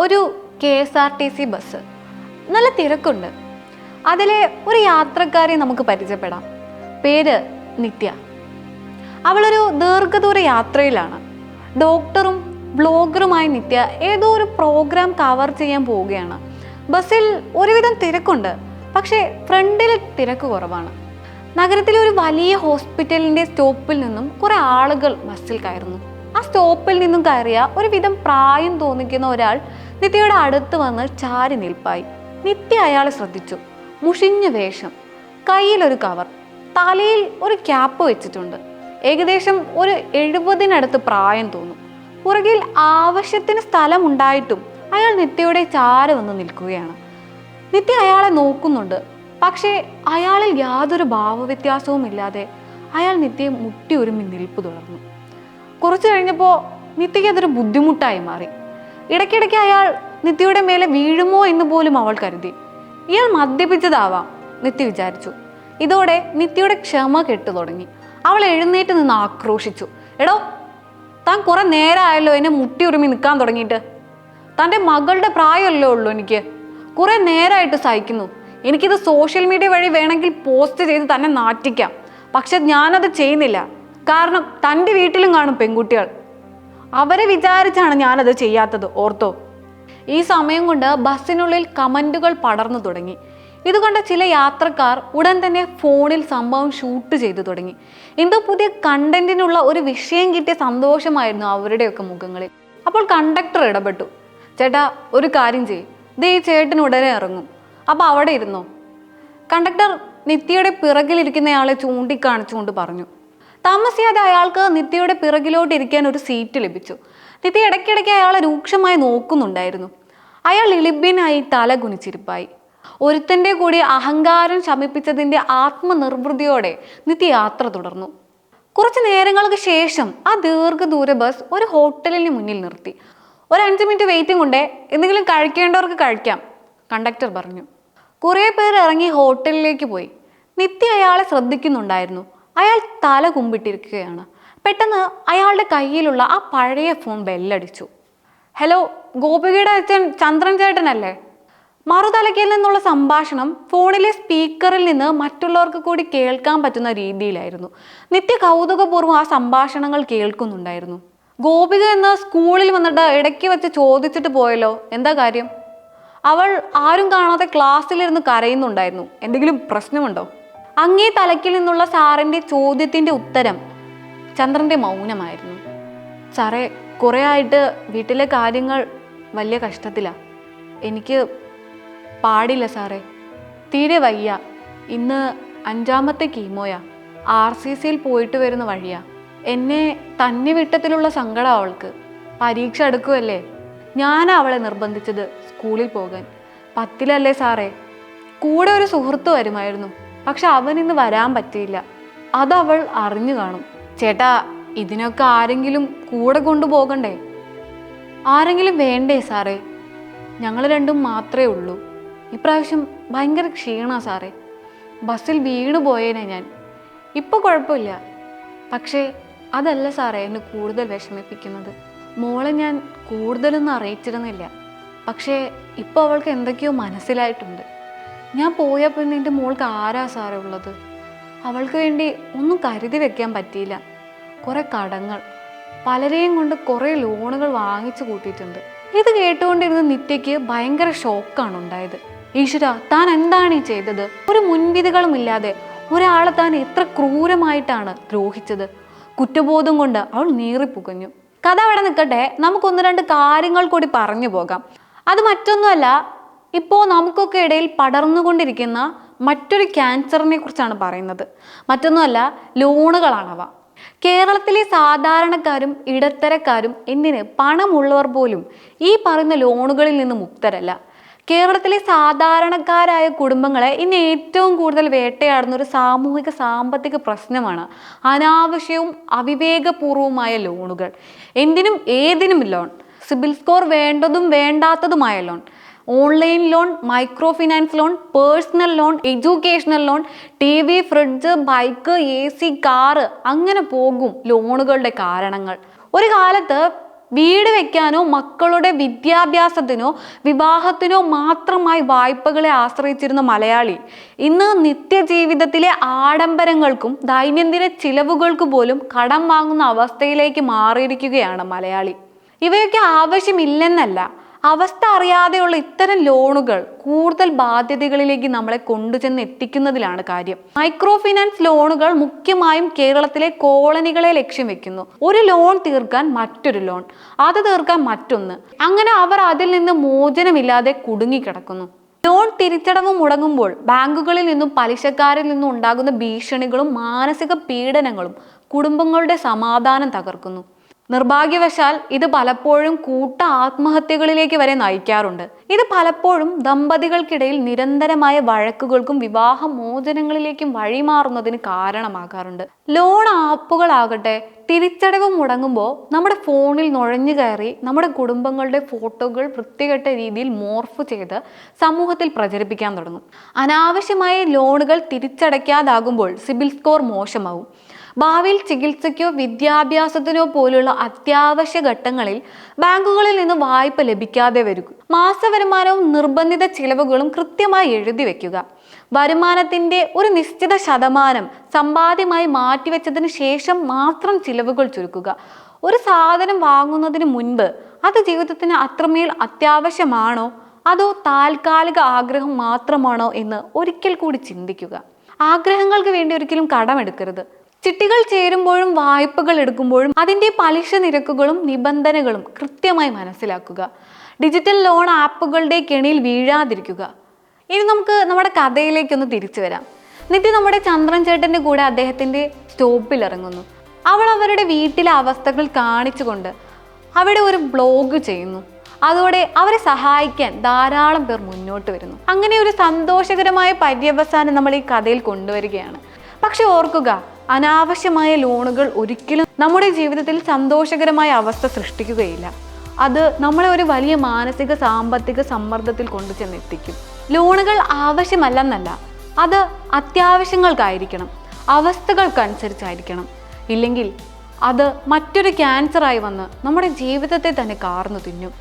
ഒരു KSRTC bus. നല്ല തിരക്കുണ്ട്. അതിലെ ഒരു യാത്രക്കാരെ നമുക്ക് പരിചയപ്പെടാം. പേര് നിത്യ. അവളൊരു ദീർഘദൂര യാത്രയിലാണ്. ഡോക്ടറും ബ്ലോഗറുമായി നിത്യ ഏതോ ഒരു പ്രോഗ്രാം കവർ ചെയ്യാൻ പോവുകയാണ്. ബസ്സിൽ ഒരുവിധം തിരക്കുണ്ട്, പക്ഷേ ഫ്രണ്ടിൽ തിരക്ക് കുറവാണ്. നഗരത്തിലെ ഒരു വലിയ ഹോസ്പിറ്റലിൻ്റെ സ്റ്റോപ്പിൽ നിന്നും കുറേ ആളുകൾ ബസ്സിൽ കയറുന്നു. ആ സ്റ്റോപ്പിൽ നിന്നും കയറിയ ഒരുവിധം പ്രായം തോന്നിക്കുന്ന ഒരാൾ നിത്യയുടെ അടുത്ത് വന്ന് ചാരി നിൽപ്പായി. നിത്യ അയാളെ ശ്രദ്ധിച്ചു. മുഷിഞ്ഞ വേഷം, കയ്യിലൊരു കവർ, തലയിൽ ഒരു ക്യാപ്പ് വെച്ചിട്ടുണ്ട്. ഏകദേശം ഒരു 70-നടുത്ത് പ്രായം തോന്നും. പുറകിൽ ആവശ്യത്തിന് സ്ഥലമുണ്ടായിട്ടും അയാൾ നിത്യയുടെ ചാര വന്ന് നിൽക്കുകയാണ്. നിത്യ അയാളെ നോക്കുന്നുണ്ട്, പക്ഷേ അയാളിൽ യാതൊരു ഭാവവ്യത്യാസവും ഇല്ലാതെ അയാൾ നിത്യയെ മുട്ടി ഒരുമി നിൽപ്പ് തുടർന്നു. കുറച്ചു കഴിഞ്ഞപ്പോൾ നിത്യയ്ക്ക് അതൊരു ബുദ്ധിമുട്ടായി മാറി. ഇടയ്ക്കിടയ്ക്ക് അയാൾ നിത്യയുടെ മേലെ വീഴുമോ എന്ന് പോലും അവൾ കരുതി. ഇയാൾ മദ്യപിച്ചതാവാം നിത്യ വിചാരിച്ചു. ഇതോടെ നിത്യയുടെ ക്ഷമ കെട്ടു തുടങ്ങി. അവൾ എഴുന്നേറ്റ് നിന്ന് ആക്രോശിച്ചു. എടോ, താൻ കുറെ നേരമായല്ലോ എന്നെ മുട്ടി ഉറുമി നിൽക്കാൻ തുടങ്ങിയിട്ട്. തൻ്റെ മകളുടെ പ്രായമല്ലേ ഉള്ളൂ എനിക്ക്. കുറെ നേരമായിട്ട് സഹിക്കുന്നു. എനിക്കിത് സോഷ്യൽ മീഡിയ വഴി വേണമെങ്കിൽ പോസ്റ്റ് ചെയ്ത് തന്നെ നാറ്റിക്കാം. പക്ഷെ ഞാനത് ചെയ്യുന്നില്ല. കാരണം തൻ്റെ വീട്ടിലും കാണും പെൺകുട്ടികൾ. അവരെ വിചാരിച്ചാണ് ഞാനത് ചെയ്യാത്തത്, ഓർത്തോ. ഈ സമയം കൊണ്ട് ബസ്സിനുള്ളിൽ കമൻറ്റുകൾ പടർന്നു തുടങ്ങി. ഇതുകൊണ്ട് ചില യാത്രക്കാർ ഉടൻ തന്നെ ഫോണിൽ സംഭവം ഷൂട്ട് ചെയ്തു തുടങ്ങി. എന്തോ പുതിയ കണ്ടന്റിനുള്ള ഒരു വിഷയം കിട്ടിയ സന്തോഷമായിരുന്നു അവരുടെയൊക്കെ മുഖങ്ങളിൽ. അപ്പോൾ കണ്ടക്ടർ ഇടപെട്ടു. ചേട്ടാ, ഒരു കാര്യം ചെയ്യ്, ദേ ഈ ചേട്ടൻ ഉടനെ ഇറങ്ങും, അപ്പോൾ അവിടെ ഇരുന്നോ. കണ്ടക്ടർ നിത്യയുടെ പിറകിലിരിക്കുന്നയാളെ ചൂണ്ടിക്കാണിച്ചുകൊണ്ട് പറഞ്ഞു. താമസിയാതെ അയാൾക്ക് നിത്യയുടെ പിറകിലോട്ട് ഇരിക്കാൻ ഒരു സീറ്റ് ലഭിച്ചു. നിത്യ ഇടയ്ക്കിടയ്ക്ക് അയാളെ രൂക്ഷമായി നോക്കുന്നുണ്ടായിരുന്നു. അയാൾ ഇളിബ്യനായി തല കുനിച്ചിരിപ്പായി. ഒരുത്തൻ്റെ കൂടി അഹങ്കാരം ശമിപ്പിച്ചതിൻ്റെ ആത്മനിർവൃതിയോടെ നിത്യ യാത്ര തുടർന്നു. കുറച്ച് നേരങ്ങൾക്ക് ശേഷം ആ ദീർഘദൂര ബസ് ഒരു ഹോട്ടലിന് മുന്നിൽ നിർത്തി. ഒരു 5 മിനിറ്റ് വെയിറ്റിംഗ് ഉണ്ടേ, എന്തെങ്കിലും കഴിക്കേണ്ടവർക്ക് കഴിക്കാം, കണ്ടക്ടർ പറഞ്ഞു. കുറേ പേർ ഇറങ്ങി ഹോട്ടലിലേക്ക് പോയി. നിത്യ അയാളെ ശ്രദ്ധിക്കുന്നുണ്ടായിരുന്നു. അയാൾ തല കുമ്പിട്ടിരിക്കുകയാണ്. പെട്ടെന്ന് അയാളുടെ കയ്യിലുള്ള ആ പഴയ ഫോൺ ബെല്ലടിച്ചു. ഹലോ, ഗോപികയുടെ അച്ഛൻ ചന്ദ്രൻ ചേട്ടനല്ലേ? മറുതലയ്ക്കിൽ നിന്നുള്ള സംഭാഷണം ഫോണിലെ സ്പീക്കറിൽ നിന്ന് മറ്റുള്ളവർക്ക് കൂടി കേൾക്കാൻ പറ്റുന്ന രീതിയിലായിരുന്നു. നിത്യ കൗതുകപൂർവ്വം ആ സംഭാഷണങ്ങൾ കേൾക്കുന്നുണ്ടായിരുന്നു. ഗോപിക എന്ന് സ്കൂളിൽ വന്നിട്ട് ഇടയ്ക്ക് വെച്ച് ചോദിച്ചിട്ട് പോയല്ലോ, എന്താ കാര്യം? അവൾ ആരും കാണാതെ ക്ലാസ്സിലിരുന്ന് കരയുന്നുണ്ടായിരുന്നു. എന്തെങ്കിലും പ്രശ്നമുണ്ടോ? അങ്ങേ തലയ്ക്കിൽ നിന്നുള്ള സാറിൻ്റെ ചോദ്യത്തിൻ്റെ ഉത്തരം ചന്ദ്രൻ്റെ മൗനമായിരുന്നു. സാറേ, കുറേ ആയിട്ട് വീട്ടിലെ കാര്യങ്ങൾ വലിയ കഷ്ടത്തിലാണ്. എനിക്ക് പാടില്ല സാറേ, തീരെ വയ്യ. ഇന്ന് 5ാമത്തെ കീമോയാ. RCCയിൽ പോയിട്ട് വരുന്ന വഴിയാ. എന്നെ തന്നെ വിട്ടത്തിലുള്ള സങ്കടം അവൾക്ക്. പരീക്ഷ അടുക്കുമല്ലേ. ഞാനാ അവളെ നിർബന്ധിച്ചത് സ്കൂളിൽ പോകാൻ. 10ലല്ലേ സാറേ. കൂടെ ഒരു സുഹൃത്ത് വരുമായിരുന്നു, പക്ഷെ അവൻ ഇന്ന് വരാൻ പറ്റിയില്ല. അതവൾ അറിഞ്ഞു കാണും. ചേട്ടാ, ഇതിനൊക്കെ ആരെങ്കിലും കൂടെ കൊണ്ടുപോകണ്ടേ? ആരെങ്കിലും വേണ്ടേ സാറേ? ഞങ്ങൾ രണ്ടും മാത്രമേ ഉള്ളൂ. ഇപ്രാവശ്യം ഭയങ്കര ക്ഷീണ സാറേ. ബസ്സിൽ വീണു പോയേനെ ഞാൻ. ഇപ്പോൾ കുഴപ്പമില്ല. പക്ഷേ അതല്ല സാറേ എന്നെ കൂടുതൽ വിഷമിപ്പിക്കുന്നത്. മോളെ ഞാൻ കൂടുതലൊന്നും അറിയിച്ചിരുന്നില്ല. പക്ഷേ ഇപ്പോൾ അവൾക്ക് എന്തൊക്കെയോ മനസ്സിലായിട്ടുണ്ട്. ഞാൻ പോയപ്പോൾ എൻ്റെ മോൾക്ക് ആരാ സാറേ ഉള്ളത്? അവൾക്ക് വേണ്ടി ഒന്നും കരുതി വെക്കാൻ പറ്റിയില്ല. കുറേ കടങ്ങൾ, പലരെയും കൊണ്ട് കുറേ ലോണുകൾ വാങ്ങിച്ചു കൂട്ടിയിട്ടുണ്ട്. ഇത് കേട്ടുകൊണ്ടിരുന്ന നിത്യയ്ക്ക് ഭയങ്കര ഷോക്കാണ് ഉണ്ടായത്. ഈശ്വര, താൻ എന്താണ് ഈ ചെയ്തത്? ഒരു മുൻവിധികളും ഇല്ലാതെ ഒരാളെ താൻ എത്ര ക്രൂരമായിട്ടാണ് ദ്രോഹിച്ചത്? കുറ്റബോധം കൊണ്ട് അവൾ നീറിപ്പുകഞ്ഞു. കഥ അവിടെ നിൽക്കട്ടെ, നമുക്ക് 1-2 കാര്യങ്ങൾ കൂടി പറഞ്ഞു പോകാം. അത് മറ്റൊന്നുമല്ല, ഇപ്പോൾ നമുക്കൊക്കെ ഇടയിൽ പടർന്നുകൊണ്ടിരിക്കുന്ന മറ്റൊരു ക്യാൻസറിനെ കുറിച്ചാണ് പറയുന്നത്. മറ്റൊന്നുമല്ല, ലോണുകളാണവ. കേരളത്തിലെ സാധാരണക്കാരും ഇടത്തരക്കാരും എന്തിന് പണമുള്ളവർ പോലും ഈ പറയുന്ന ലോണുകളിൽ നിന്ന് മുക്തരല്ല. കേരളത്തിലെ സാധാരണക്കാരായ കുടുംബങ്ങളെ ഇന്ന് ഏറ്റവും കൂടുതൽ വേട്ടയാടുന്ന ഒരു സാമൂഹിക സാമ്പത്തിക പ്രശ്നമാണ് അനാവശ്യവും അവിവേകപൂർവമായ ലോണുകൾ. എന്തിനും ഏതിനും ലോൺ, സിബിൽ സ്കോർ വേണ്ടതും വേണ്ടാത്തതുമായ loan, online loan, micro finance loan, personal loan, educational loan, TV, fridge, bike, AC, car, അങ്ങനെ പോകും ലോണുകളുടെ കാരണങ്ങൾ. ഒരു കാലത്ത് വീട് വെക്കാനോ മക്കളുടെ വിദ്യാഭ്യാസത്തിനോ വിവാഹത്തിനോ മാത്രമായി വായ്പകളെ ആശ്രയിച്ചിരുന്ന മലയാളി ഇന്ന് നിത്യജീവിതത്തിലെ ആഡംബരങ്ങൾക്കും ദൈനംദിന ചിലവുകൾക്ക് പോലും കടം വാങ്ങുന്ന അവസ്ഥയിലേക്ക് മാറിയിരിക്കുകയാണ് മലയാളി. ഇവയൊക്കെ ആവശ്യമില്ലെന്നല്ല, അവസ്ഥ അറിയാതെയുള്ള ഇത്തരം ലോണുകൾ കൂടുതൽ ബാധ്യതകളിലേക്ക് നമ്മളെ കൊണ്ടുചെന്ന് എത്തിക്കുന്നതിലാണ് കാര്യം. മൈക്രോ ഫിനാൻസ് ലോണുകൾ മുഖ്യമായും കേരളത്തിലെ കോളനികളെ ലക്ഷ്യം വെക്കുന്നു. ഒരു ലോൺ തീർക്കാൻ മറ്റൊരു ലോൺ, അത് തീർക്കാൻ മറ്റൊന്ന്, അങ്ങനെ അവർ അതിൽ നിന്ന് മോചനമില്ലാതെ കുടുങ്ങിക്കിടക്കുന്നു. ലോൺ തിരിച്ചടവ് മുടങ്ങുമ്പോൾ ബാങ്കുകളിൽ നിന്നും പലിശക്കാരിൽ നിന്നും ഉണ്ടാകുന്ന ഭീഷണികളും മാനസിക പീഡനങ്ങളും കുടുംബങ്ങളുടെ സമാധാനം തകർക്കുന്നു. നിർഭാഗ്യവശാൽ ഇത് പലപ്പോഴും കൂട്ട ആത്മഹത്യകളിലേക്ക് വരെ നയിക്കാറുണ്ട്. ഇത് പലപ്പോഴും ദമ്പതികൾക്കിടയിൽ നിരന്തരമായ വഴക്കുകൾക്കും വിവാഹ മോചനങ്ങളിലേക്കും വഴിമാറുന്നതിന് കാരണമാകാറുണ്ട്. ലോൺ ആപ്പുകളാകട്ടെ തിരിച്ചടവ് മുടങ്ങുമ്പോൾ നമ്മുടെ ഫോണിൽ നുഴഞ്ഞു കയറി നമ്മുടെ കുടുംബങ്ങളുടെ ഫോട്ടോകൾ വൃത്തികെട്ട രീതിയിൽ മോർഫ് ചെയ്ത് സമൂഹത്തിൽ പ്രചരിപ്പിക്കാൻ തുടങ്ങും. അനാവശ്യമായ ലോണുകൾ തിരിച്ചടയ്ക്കാതാകുമ്പോൾ സിബിൽ സ്കോർ മോശമാവും. ഭാവിയിൽ ചികിത്സയ്ക്കോ വിദ്യാഭ്യാസത്തിനോ പോലുള്ള അത്യാവശ്യ ഘട്ടങ്ങളിൽ ബാങ്കുകളിൽ നിന്ന് വായ്പ ലഭിക്കാതെ വരും. മാസവരുമാനവും നിർബന്ധിത ചിലവുകളും കൃത്യമായി എഴുതി വെക്കുക. വരുമാനത്തിന്റെ ഒരു നിശ്ചിത ശതമാനം സമ്പാദ്യമായി മാറ്റിവെച്ചതിന് ശേഷം മാത്രം ചിലവുകൾ ചുരുക്കുക. ഒരു സാധനം വാങ്ങുന്നതിന് മുൻപ് അത് ജീവിതത്തിന് അത്രമേൽ അത്യാവശ്യമാണോ അതോ താൽക്കാലിക ആഗ്രഹം മാത്രമാണോ എന്ന് ഒരിക്കൽ കൂടി ചിന്തിക്കുക. ആഗ്രഹങ്ങൾക്ക് വേണ്ടി ഒരിക്കലും കടമെടുക്കരുത്. ചിട്ടികൾ ചേരുമ്പോഴും വായ്പകൾ എടുക്കുമ്പോഴും അതിൻ്റെ പലിശ നിരക്കുകളും നിബന്ധനകളും കൃത്യമായി മനസ്സിലാക്കുക. ഡിജിറ്റൽ ലോൺ ആപ്പുകളുടെ കെണിയിൽ വീഴാതിരിക്കുക. ഇനി നമുക്ക് നമ്മുടെ കഥയിലേക്കൊന്ന് തിരിച്ചു വരാം. നിത്യ നമ്മുടെ ചന്ദ്രൻ ചേട്ടൻ്റെ കൂടെ അദ്ദേഹത്തിൻ്റെ സ്റ്റോപ്പിൽ ഇറങ്ങുന്നു. അവൾ അവരുടെ വീട്ടിലെ അവസ്ഥകൾ കാണിച്ചുകൊണ്ട് അവിടെ ഒരു ബ്ലോഗ് ചെയ്യുന്നു. അതോടെ അവരെ സഹായിക്കാൻ ധാരാളം പേർ മുന്നോട്ട് വരുന്നു. അങ്ങനെ ഒരു സന്തോഷകരമായ പര്യവസാനം നമ്മൾ ഈ കഥയിൽ കൊണ്ടുവരികയാണ്. പക്ഷെ ഓർക്കുക, അനാവശ്യമായ ലോണുകൾ ഒരിക്കലും നമ്മുടെ ജീവിതത്തിൽ സന്തോഷകരമായ അവസ്ഥ സൃഷ്ടിക്കുകയില്ല. അത് നമ്മളെ ഒരു വലിയ മാനസിക സാമ്പത്തിക സമ്മർദ്ദത്തിൽ കൊണ്ടുചെന്നെത്തിക്കും. ലോണുകൾ ആവശ്യമല്ലെന്നല്ല, അത് അത്യാവശ്യങ്ങൾക്കായിരിക്കണം, അവസ്ഥകൾക്കനുസരിച്ചായിരിക്കണം. ഇല്ലെങ്കിൽ അത് മറ്റൊരു ക്യാൻസറായി വന്ന് നമ്മുടെ ജീവിതത്തെ തന്നെ കാർന്നു തിന്നും.